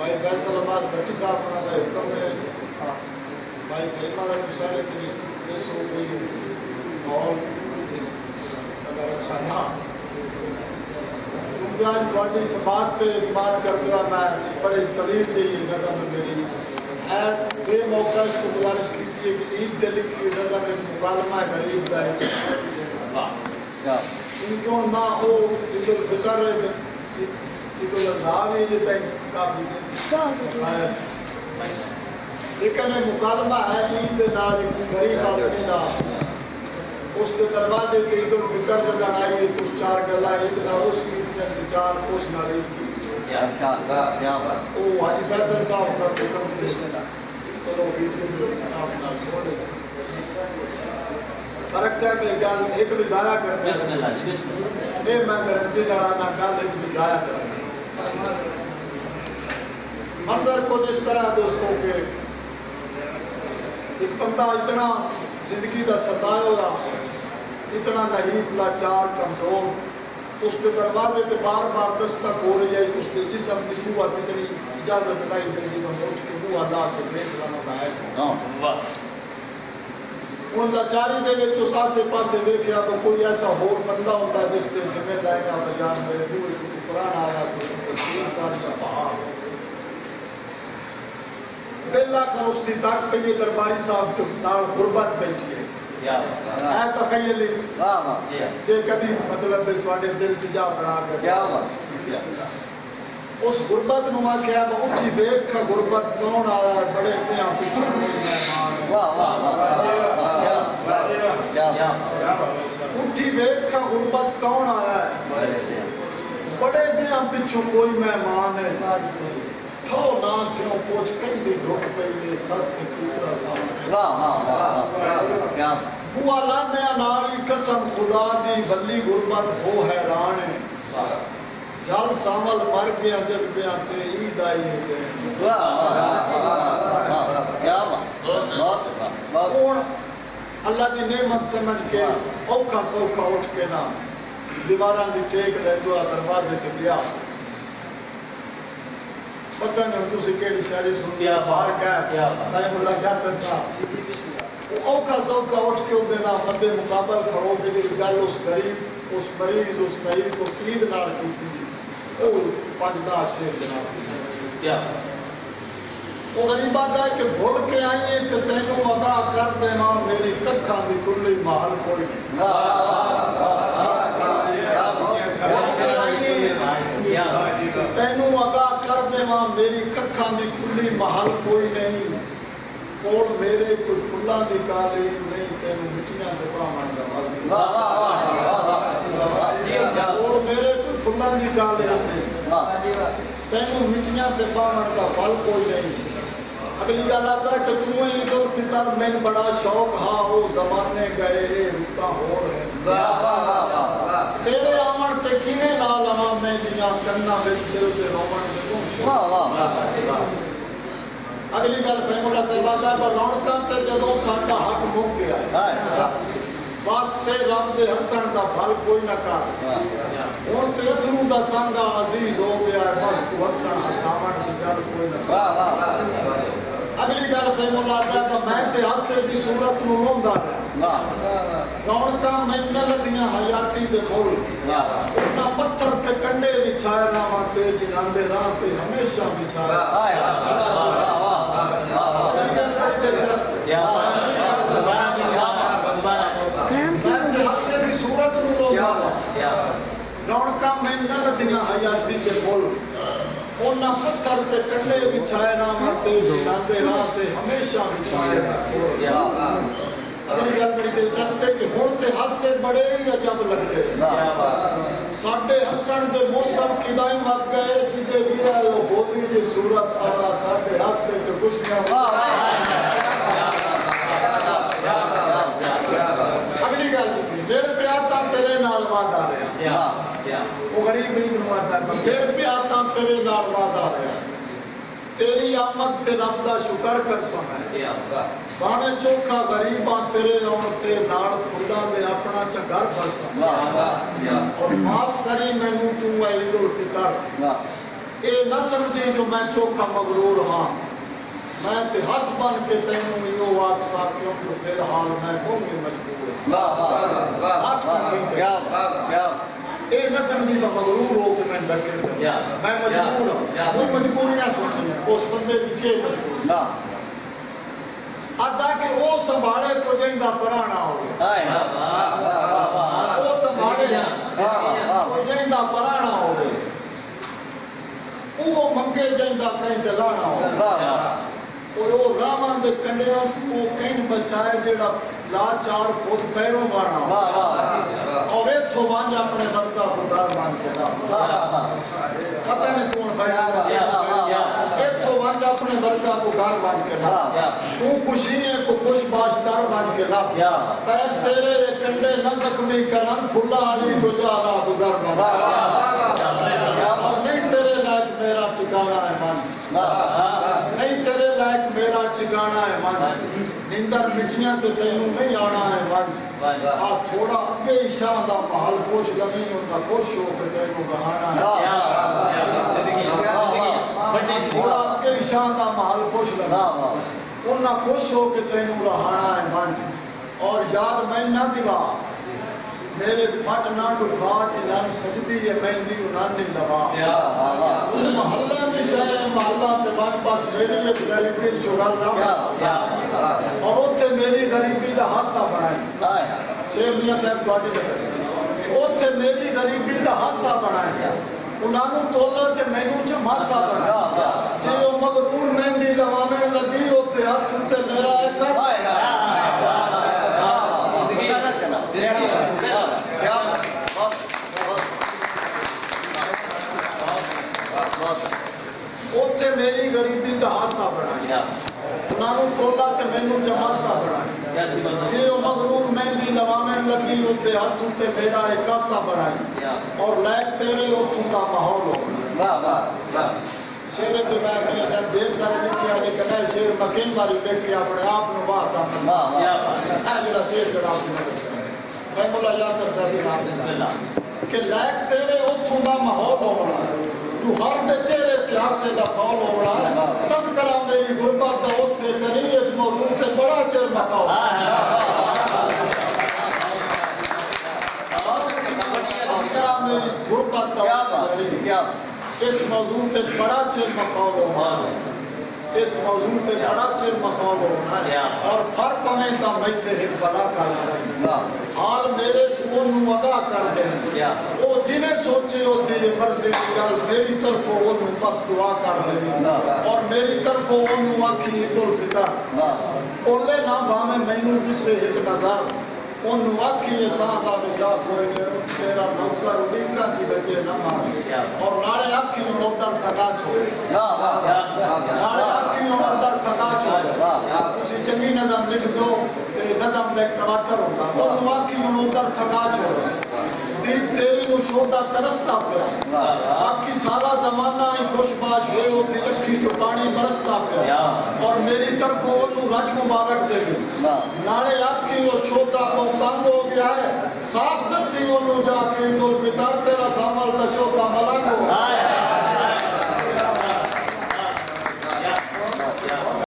بھائی فیصل عباس بھٹی صاحب کا حکم ہے بھائی فلما کا مشاہدے کی اس ہو گئی ماحول اگر اچھا نہ کیونکہ آج بڑی سماعت سے اعتماد کر دیا میں بڑے طویل تھی یہ نظم میری ہے بے موقع اس کو گزارش کی تھی کہ عید دے لکھی نظم ایک مکالمہ ہے غریب کا ہے کیونکہ نہ ہو عید الفطر عید الاضحیٰ بھی یہ تک کافی لیکن مکالمہ ہے عید نال غریب آدمی دا اس کے دروازے کے عید الفطر جگہ آئی تو چار گلا عید نہ اس کی عید چار اس نال عید کی او حاجی فیصل صاحب کا حکم دینے کا چلو ویڈیو صاحب نال سوڑے سے فرق صاحب ایک بھی ضائع کرتے ہیں میں گارنٹی لڑانا گل ایک بھی ضائع کرنا منظر کو جس طرح دوستوں کے ایک بندہ اتنا زندگی کا ستایا ہوگا اتنا نحیف لاچار کمزور اس کے دروازے کے بار بار دستک ہو رہی ہے اس کے جسم کی قوت اتنی اجازت نہیں دے گی بندہ اٹھ کے وہ اللہ کے دیکھ لانا کا ہے ان لاچاری دے وچ اس آسے پاسے دیکھیا تو کوئی ایسا ہور بندہ ہوتا ہے جس کے ذمہ داری کا بیان میرے منہ سے قرآن آیا تو تفسیر کاری کا بہار بلا کر اس کی تک پہ یہ درباری صاحب کے نال غربت بیٹھی ہے اے تخیلی کہ کبھی مطلب تواڈے دل چ جا بنا کے کیا اس غربت نو آکھیا بہت ہی دیکھ غربت کون آیا ہے بڑے دیاں پیچھے کوئی مہمان واہ واہ اٹھی دیکھ غربت کون آیا ہے بڑے دیاں پیچھے کوئی مہمان ہے تھو نہ کیوں پوچھ کہیں دی ڈھک پئی ساتھ کیتا سامنے کیا بوا لاندیا ناری قسم خدا دی بلی غربت ہو حیران ہے جل سامل مر گیا جذبیاں تے عید آئی ہے کیا بات کون اللہ کی نعمت سمجھ کے اوکھا سوکھا اٹھ کے نا دیواراں دی ٹیک لے دعا دروازے تے گیا پتہ نہیں تسی کیڑی شاعری سنی باہر کیا قائم اللہ کیا سنتا اوکھا سوکھا اٹھ کے اودے نال مدے مقابل کھڑو کے جڑی گل اس غریب اس مریض اس غریب کو عید نال کیتی او 5-10 شعر جناب کیا وہ غریب آتا ہے کہ بھول کے آئیے کہ تینوں ادا کر دینا میری ککھاں دی کلی محل کوئی تینوں ادا کر دینا میری ککھاں دی کلی محل کوئی نہیں اور میرے کوئی کھلا دی قالین نہیں تینوں مٹیاں دے پاون دا اور میرے کوئی کھلا دی قالین نہیں تینوں مٹیاں دے پاون دا پھل کوئی نہیں اگلی گل آتا ہے کہ تمہیں عید الفطر میں بڑا شوق ہاں وہ زمانے گئے رتا ہو رہے تیرے آمن تے کیویں لا لواں میں دیاں کناں وچ دل تے رومن دے گم اگلی گل فہم اللہ صاحب آتا ہے پر رونقاں تے جدوں ساڈا حق مک گیا ہے واسطے رب دے حسن دا پھل کوئی نہ کر ہن تے اتھرو دا سانگا عزیز ہو گیا ہے بس تو حسن ہساون دی گل کوئی نہ کر اگلی گل فہم اللہ آتا ہے کہ میں تے حسے دی صورت نو روندا رہا رونقاں میں لدیاں حیاتی دے بول اپنا پتھر تے کنڈے بچھائے راواں تے جناندے راہ تے ہمیشہ بچھائے رونقاں میں لدیاں حیاتی دے بول اونا پتھر تے کنڈے بچھائے راواں تے جناندے راہ تے ہمیشہ بچھائے اگلی گل میری دلچسپ ہے کہ ہن تے ہاسے بڑے ہی عجب لگتے ساڈے ہسن دے موسم کدائیں مت گئے جدے گیا وہ بولی دی صورت آلا ساڈے ہاسے تے خوشیاں اگلی گل میرے پیاتا تیرے نال وعدہ رہا وہ غریب عید نو آتا ہے میرے پیاتا تیرے نال وعدہ رہا تیری آمد تے رب دا شکر کر سمے بانے چوکھا غریباں تیرے آن تے نال خدا دے اپنا چنگار بھر سمے اور معاف کری مینوں تو عید الفطر اے نہ سمجھی جو میں چوکھا مغرور ہاں میں تے ہاتھ بن کے تینوں یو واق سا کیوں تو فی الحال میں مومن مجبور واہ اے نہ سمجھی تو مغرور ہو کہ میں ڈکے میں مجبور ہوں کوئی مجبوریاں سوچنی ہیں اس بندے کی کے مجبور ادا کہ وہ سنبھالے کو جائندہ پرانا ہو وہ سنبھالے کو جائندہ پرانا ہو وہ منگے جائندہ کہیں دلانا ہو وہ رامان دے کنڈیاں تو وہ کہیں بچائے جیڑا لا چار خود پیروں بانا ہو اور ایک تو وانجا اپنے برکہ خدار مان کے لا پتہ نہیں کون بیان ایک تو وانجا اپنے برکہ خدار مان کے لا تو خوشی ہے کو خوش باشدار مان کے لا پیر تیرے کنڈے نہ زخمی کرن کھلا علی گزارا گزار مان اور نہیں تیرے لائق میرا ٹھکانا ہے مان نہیں تیرے لائق میرا ٹھکانا ہے مان نندر مٹیاں تو تینوں نہیں آنا ہے مان آپ تھوڑا اگے عشاء دا محل پوچھ لگیں ان کا خوش ہو کہ تینوں بہانا ہے تھوڑا اگے عشاء دا محل پوچھ لگیں انہا خوش ہو کہ تینوں رہانا ہے مان اور یاد میں نہ دیوا میرے پھٹ نہ ڈکھا جنان سجدی ہے مہندی انہاں نہیں لوا اس محلہ کی شاہ محلہ کے بعد پاس میری ایک غریبی شغل نہ اور اتھے میری غریبی دا حادثہ بنائی شیر میاں صاحب گاڑی لے اتھے میری غریبی دا حادثہ بنائی انہوں تولا کے مینو چھ ماسا بنائی جی وہ مغرور مہندی لوا میں لگی ہوتے ہاتھ ہوتے میرا ایک کس اوتے میری غریبی دا حادثہ بنائی انہوں تولا کے مینو جماسا بنائی جی وہ مغرور مہندی لوامن لگی ہوتے ہاتھ ہوتے میرا ایک کاسا بنائی اور لائق تیرے اتھوں کا ماحول ہو شیر کے میں میرے ساتھ دیر سارے لکھے آگے کہنا ہے شیر مکین باری لکھ کے اپنے آپ نو باہر ساتھ ہے جڑا شیر جڑا آپ کی مدد کریں میں مولا یاسر صاحب بسم اللہ کہ لائق تیرے اتھوں کا ماحول ہونا تو ہر دے چہرے پیاسے دا قول ہونا تذکرہ میری غربت دا اتھے کری اس موضوع سے بڑا چیر مقاؤ تذکرہ میری غربت دا اتھے اس موضوع تے بڑا چیر مقاول ہونا اس موضوع تے بڑا چیر مقاول ہونا اور فرق میں تا میتے ایک بڑا کر رہی حال میرے انہوں وگا کر دیں وہ جنہیں سوچے ہوتی ہے مرضی گل میری طرف انہوں بس دعا کر دیں اور میری طرف انہوں آکھی عید الفطر اولے نہ بامے مینوں کس سے ایک نظر انہوں آکھی یہ صاحبہ بزاد ہوئے تیرا نوکر اڈیکا کی بجے نہ مارے اور ناڑے آکھی انہوں در تھکا چھوڑے ناڑے آکھی انہوں در تھکا چھوڑے اسی چنگی نظم لکھ دو نظم لکھ تواتر ہوتا انہوں آکھی انہوں در تھکا چھوڑے دید تیری نو شوردہ ترستا پیا باقی سارا زمانہ ہی خوش باش ہوئے ہوتی اکھی جو پانی برستا پیا اور میری طرف انہوں رج مبارک دے گی ناڑے آکھی وہ شوردہ تنگ ہو گیا ہے صاحب دسی انہوں جا کے عید الفطر تیرا سامل دا شوردہ ملک ہو